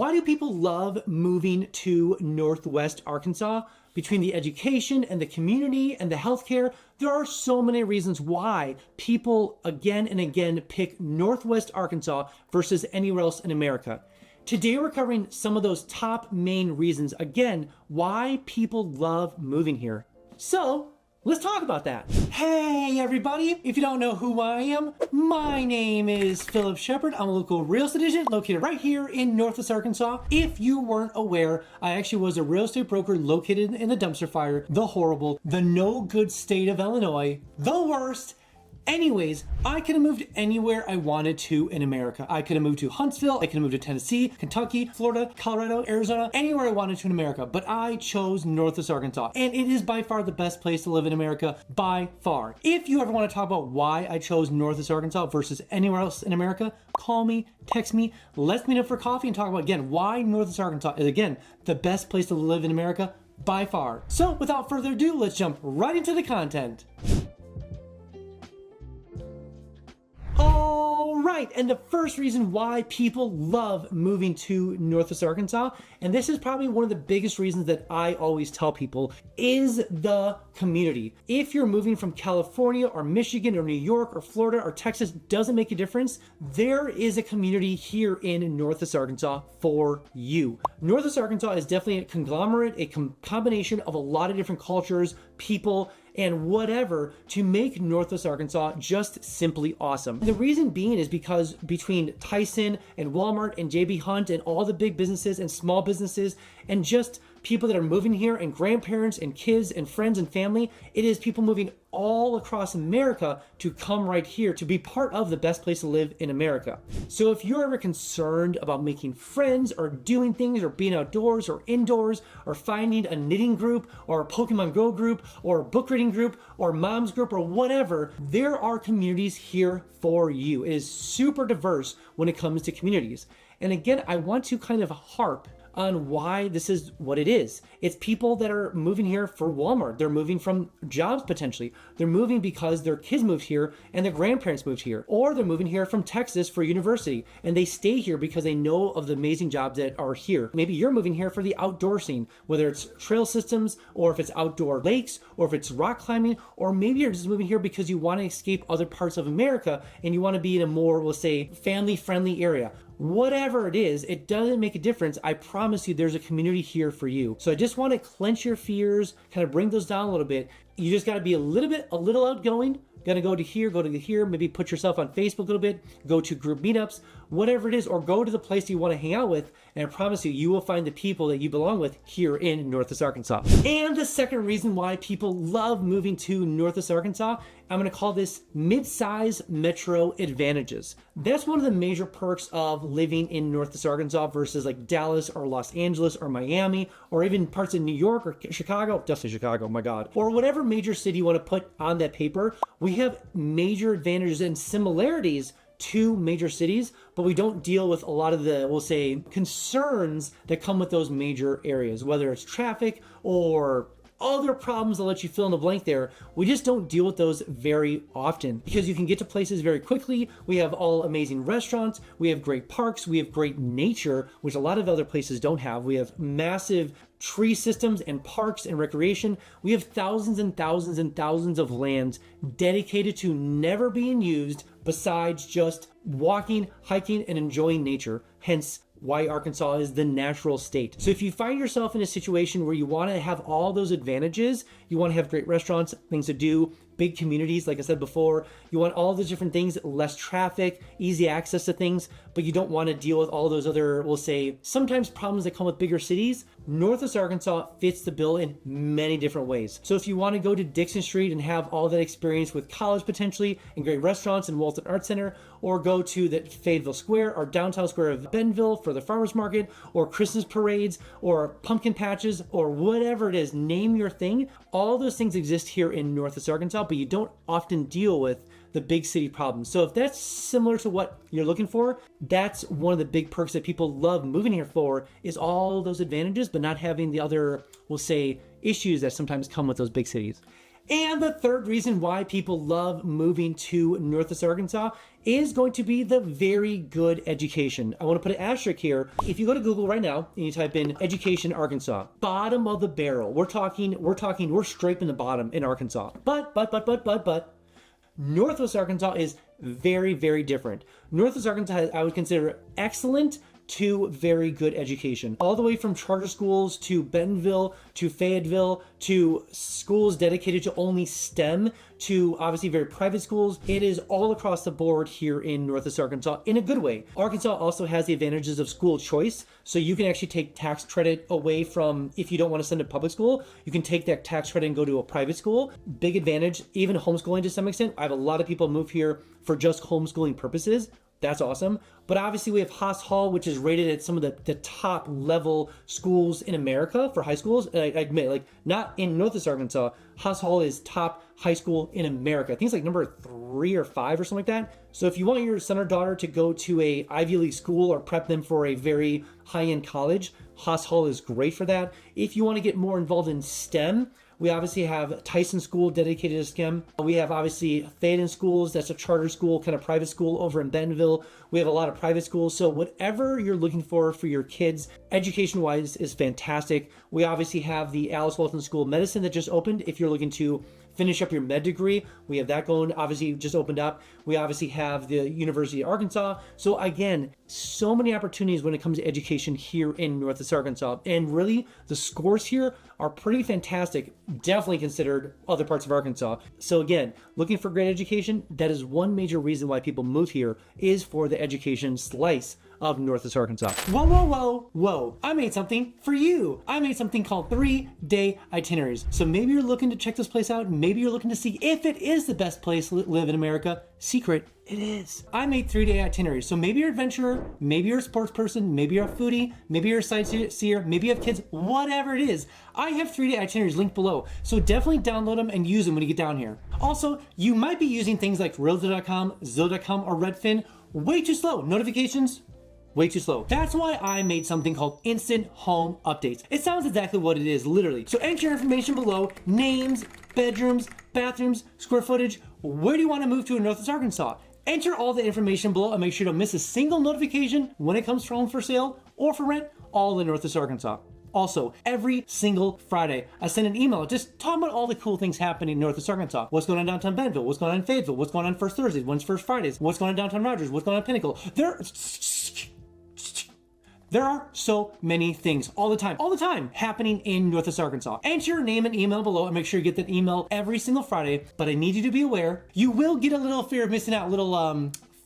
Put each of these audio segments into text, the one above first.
why do people love moving to Northwest Arkansas? Between the education and the community and the healthcare, there are so many reasons why people again and again pick Northwest Arkansas versus anywhere else in America. Today we're covering some of those top main reasons, again, why people love moving here. So, let's talk about that. Hey everybody, if you don't know who I am, my name is Phillip Shepard. I'm a local real estate agent located right here in Northwest Arkansas. If you weren't aware, I actually was a real estate broker located in the dumpster fire, the horrible, the no good state of Illinois, the worst. Anyways, I could have moved anywhere I wanted to in America. I could have moved to Huntsville, I could have moved to Tennessee, Kentucky, Florida, Colorado, Arizona, anywhere I wanted to in America, but I chose Northwest Arkansas, and it is by far the best place to live in America, by far. If you ever want to talk about why I chose Northwest Arkansas versus anywhere else in America, call me, text me, let's meet up for coffee and talk about, again, why Northwest Arkansas is, again, the best place to live in America, by far. So, without further ado, let's jump right into the content. All right, and the first reason why people love moving to Northwest Arkansas, and this is probably one of the biggest reasons that I always tell people, is the community. If you're moving from California or Michigan or New York or Florida or Texas, doesn't make a difference. There is a community here in Northwest Arkansas for you. Northwest Arkansas is definitely a conglomerate, a combination of a lot of different cultures, people, and whatever to make Northwest Arkansas just simply awesome. The reason being is because between Tyson and Walmart and JB Hunt and all the big businesses and small businesses and just people that are moving here and grandparents and kids and friends and family, it is people moving all across America to come right here to be part of the best place to live in America. So if you're ever concerned about making friends or doing things or being outdoors or indoors or finding a knitting group or a Pokemon Go group or a book reading group or mom's group or whatever, there are communities here for you. It is super diverse when it comes to communities. And again, I want to kind of harp on why this is what it is. It's people that are moving here for Walmart. They're moving from jobs potentially. They're moving because their kids moved here and their grandparents moved here. Or they're moving here from Texas for university and they stay here because they know of the amazing jobs that are here. Maybe you're moving here for the outdoor scene, whether it's trail systems or if it's outdoor lakes or if it's rock climbing, or maybe you're just moving here because you want to escape other parts of America and you want to be in a more, we'll say, family-friendly area. Whatever it is, it doesn't make a difference. I promise you there's a community here for you. So I just want to clench your fears, kind of bring those down a little bit. You just got to be a little outgoing. Got to go to here, maybe put yourself on Facebook a little bit, go to group meetups, whatever it is, or go to the place you want to hang out with, and I promise you, you will find the people that you belong with here in Northwest Arkansas. And the second reason why people love moving to Northwest Arkansas, I'm going to call this mid-size metro advantages. That's one of the major perks of living in Northwest Arkansas versus like Dallas or Los Angeles or Miami or even parts of New York or Chicago, definitely Chicago, my God, or whatever major city you want to put on that paper. We have major advantages and similarities to major cities, but we don't deal with a lot of the, we'll say, concerns that come with those major areas, whether it's traffic or other problems. I'll let you fill in the blank there. We just don't deal with those very often because you can get to places very quickly. We have all amazing restaurants. We have great parks. We have great nature, which a lot of other places don't have. We have massive tree systems and parks and recreation. We have thousands and thousands and thousands of lands dedicated to never being used besides just walking, hiking, and enjoying nature. Hence, why Arkansas is the natural state. So if you find yourself in a situation where you want to have all those advantages, you want to have great restaurants, things to do, big communities, like I said before, you want all those different things, less traffic, easy access to things, but you don't want to deal with all those other, we'll say, sometimes problems that come with bigger cities, Northwest Arkansas fits the bill in many different ways. So if you want to go to Dixon Street and have all that experience with college potentially and great restaurants and Walton Arts Center, or go to the Fayetteville Square or downtown square of Bentonville for the farmers market or Christmas parades or pumpkin patches or whatever it is, name your thing. All those things exist here in Northwest Arkansas, but you don't often deal with the big city problems. So if that's similar to what you're looking for, that's one of the big perks that people love moving here for, is all those advantages, but not having the other, we'll say, issues that sometimes come with those big cities. And the third reason why people love moving to Northwest Arkansas is going to be the very good education. I want to put an asterisk here. If you go to Google right now and you type in education Arkansas, bottom of the barrel. We're scraping the bottom in Arkansas. But Northwest Arkansas is very, very different. Northwest Arkansas has, I would consider, excellent to very good education. All the way from charter schools to Bentonville to Fayetteville to schools dedicated to only STEM to obviously very private schools. It is all across the board here in Northwest Arkansas in a good way. Arkansas also has the advantages of school choice. So you can actually take tax credit away from, if you don't want to send to public school, you can take that tax credit and go to a private school. Big advantage, even homeschooling to some extent. I have a lot of people move here for just homeschooling purposes. That's awesome. But obviously we have Haas Hall, which is rated at some of the top level schools in America for high schools. And I admit, like, not in Northwest Arkansas, Haas Hall is top high school in America. I think it's like number 3 or 5 or something like that. So if you want your son or daughter to go to a Ivy League school or prep them for a very high-end college, Haas Hall is great for that. If you want to get more involved in STEM, we obviously have Tyson School dedicated to STEM. We have obviously Fayetteville Schools, that's a charter school, kind of private school over in Bentonville. We have a lot of private schools. So whatever you're looking for your kids, education-wise, is fantastic. We obviously have the Alice Walton School of Medicine that just opened. If you're looking to finish up your med degree, we have that going, obviously just opened up. We obviously have the University of Arkansas. So again, so many opportunities when it comes to education here in Northwest Arkansas. And really, the scores here are pretty fantastic, definitely considered other parts of Arkansas. So again, looking for great education, that is one major reason why people move here, is for the education slice of Northwest Arkansas. Whoa. I made something for you. I made something called 3-day itineraries. So maybe you're looking to check this place out. Maybe you're looking to see if it is the best place to live in America. Secret, it is. I made 3-day itineraries. So maybe you're an adventurer, maybe you're a sports person, maybe you're a foodie, maybe you're a sightseer, maybe you have kids, whatever it is. I have 3-day itineraries linked below. So definitely download them and use them when you get down here. Also, you might be using things like Realtor.com, Zillow.com, or Redfin. Way too slow. Notifications, way too slow. That's why I made something called Instant Home Updates. It sounds exactly what it is, literally. So enter your information below, names, bedrooms, bathrooms, square footage. Where do you want to move to in Northwest Arkansas? Enter all the information below and make sure to miss a single notification when it comes to home for sale or for rent, all in Northwest Arkansas. Also, every single Friday, I send an email just talking about all the cool things happening in Northwest Arkansas. What's going on downtown Bentonville? What's going on in Fayetteville? What's going on First Thursdays? When's First Fridays? What's going on downtown Rogers? What's going on in Pinnacle? There are so many things all the time happening in Northwest Arkansas. Enter your name and email below and make sure you get that email every single Friday. But I need you to be aware, you will get a little fear of missing out, a little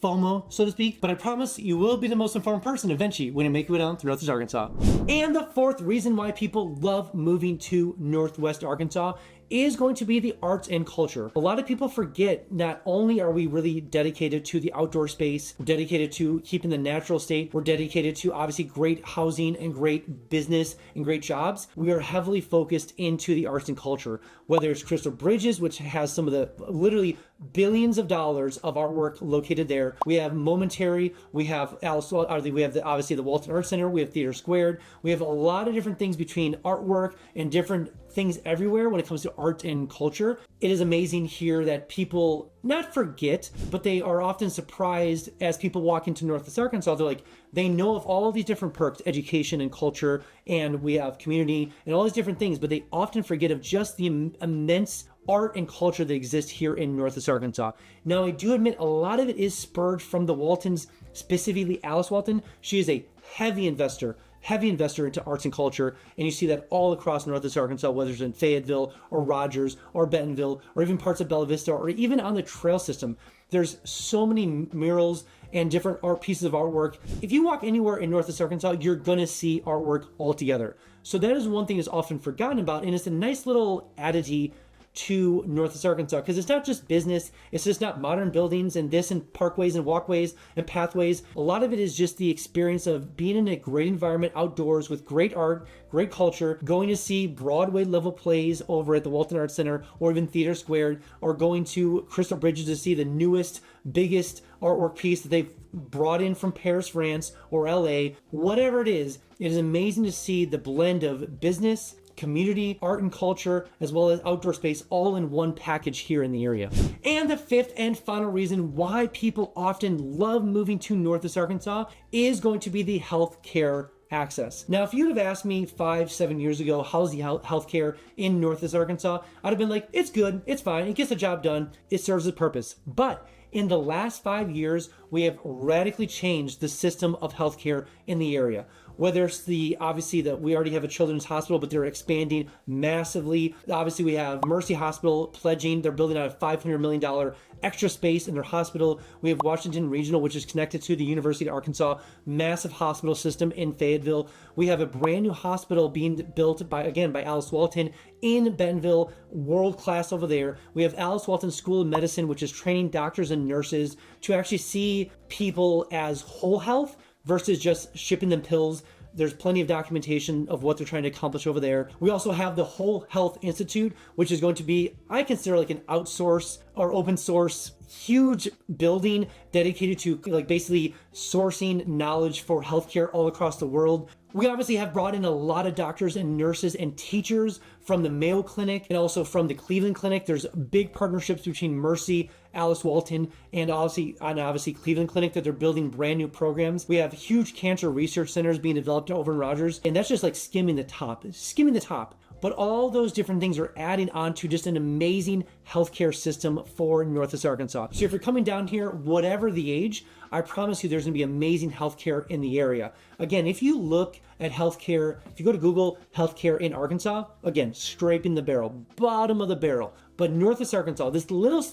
FOMO, so to speak. But I promise you will be the most informed person eventually when you make your way down to Northwest Arkansas. And the fourth reason why people love moving to Northwest Arkansas is going to be the arts and culture. A lot of people forget, not only are we really dedicated to the outdoor space, we're dedicated to keeping the natural state, we're dedicated to obviously great housing and great business and great jobs. We are heavily focused into the arts and culture, whether it's Crystal Bridges, which has some of the literally billions of dollars of artwork located there. We have Momentary, we have obviously the Walton Art Center, we have Theater Squared. We have a lot of different things between artwork and different things everywhere when it comes to art and culture. It is amazing here that people not forget, but they are often surprised as people walk into Northwest Arkansas. They're like, they know of all of these different perks, education and culture, and we have community and all these different things, but they often forget of just the immense art and culture that exists here in Northwest Arkansas. Now, I do admit a lot of it is spurred from the Waltons, specifically Alice Walton. She is a heavy investor into arts and culture, and you see that all across Northwest Arkansas, whether it's in Fayetteville or Rogers or Bentonville or even parts of Bella Vista or even on the trail system. There's so many murals and different art pieces of artwork. If you walk anywhere in Northwest Arkansas, you're gonna see artwork altogether. So that is one thing that's often forgotten about, and it's a nice little oddity to Northwest Arkansas, because it's not just business, it's just not modern buildings and this and parkways and walkways and pathways. A lot of it is just the experience of being in a great environment outdoors with great art, great culture, going to see Broadway level plays over at the Walton Arts Center or even Theater Squared, or going to Crystal Bridges to see the newest, biggest artwork piece that they've brought in from Paris, France, or LA. Whatever it is amazing to see the blend of business community, art and culture, as well as outdoor space all in one package here in the area. And the fifth and final reason why people often love moving to Northwest Arkansas is going to be the healthcare access. Now, if you'd have asked me 5-7 years ago, how's the healthcare in Northwest Arkansas, I'd have been like, it's good, it's fine, it gets the job done, it serves its purpose. But in the last 5 years, we have radically changed the system of healthcare in the area. Whether it's obviously that we already have a children's hospital, but they're expanding massively. Obviously, we have Mercy Hospital pledging, they're building out a $500 million extra space in their hospital. We have Washington Regional, which is connected to the University of Arkansas, massive hospital system in Fayetteville. We have a brand new hospital being built by Alice Walton in Bentonville, world class over there. We have Alice Walton School of Medicine, which is training doctors and nurses to actually see people as whole health versus just shipping them pills. There's plenty of documentation of what they're trying to accomplish over there. We also have the Whole Health Institute, which is going to be, I consider like an outsource or open source, huge building dedicated to like basically sourcing knowledge for healthcare all across the world. We obviously have brought in a lot of doctors and nurses and teachers from the Mayo Clinic and also from the Cleveland Clinic. There's big partnerships between Mercy, Alice Walton, and obviously Cleveland Clinic that they're building brand new programs. We have huge cancer research centers being developed over in Rogers, and that's just like skimming the top. But all those different things are adding on to just an amazing healthcare system for Northwest Arkansas. So if you're coming down here, whatever the age, I promise you there's gonna be amazing healthcare in the area. Again, if you look at healthcare, if you go to Google healthcare in Arkansas, again, scraping the barrel, bottom of the barrel. But Northwest Arkansas, this little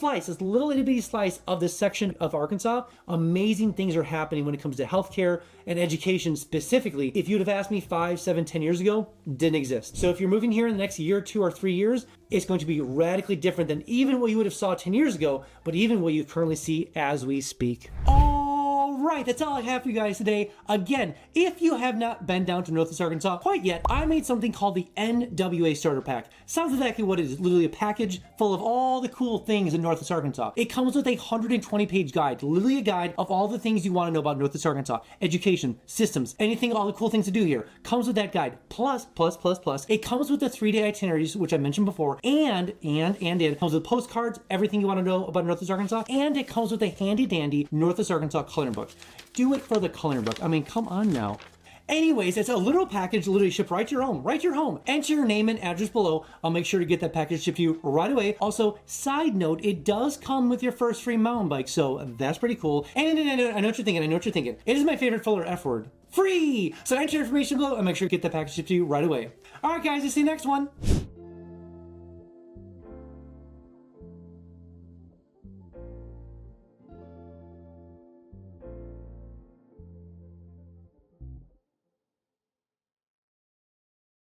itty bitty slice of this section of Arkansas, amazing things are happening when it comes to healthcare and education specifically. If you'd have asked me 5, 7, 10 years ago, didn't exist. So if you're moving here in the next year, 2 or 3 years, it's going to be radically different than even what you would have saw 10 years ago, but even what you currently see as we speak. Right, that's all I have for you guys today. Again, if you have not been down to Northwest Arkansas quite yet, I made something called the NWA Starter Pack. Sounds exactly what it is, literally a package full of all the cool things in Northwest Arkansas. It comes with a 120-page guide, literally a guide of all the things you want to know about Northwest Arkansas. Education, systems, anything, all the cool things to do here. Comes with that guide. Plus, it comes with the 3-day itineraries, which I mentioned before, and it comes with postcards, everything you want to know about Northwest Arkansas, and it comes with a handy-dandy Northwest Arkansas coloring book. Do it for the coloring book. I mean, come on now. Anyways, it's a little package literally shipped right to your home. Enter your name and address below. I'll make sure to get that package shipped to you right away. Also, side note, it does come with your first free mountain bike, so that's pretty cool. And I know what you're thinking. It is my favorite filler F word. Free! So enter your information below and make sure to get that package shipped to you right away. All right, guys, I'll see you next one.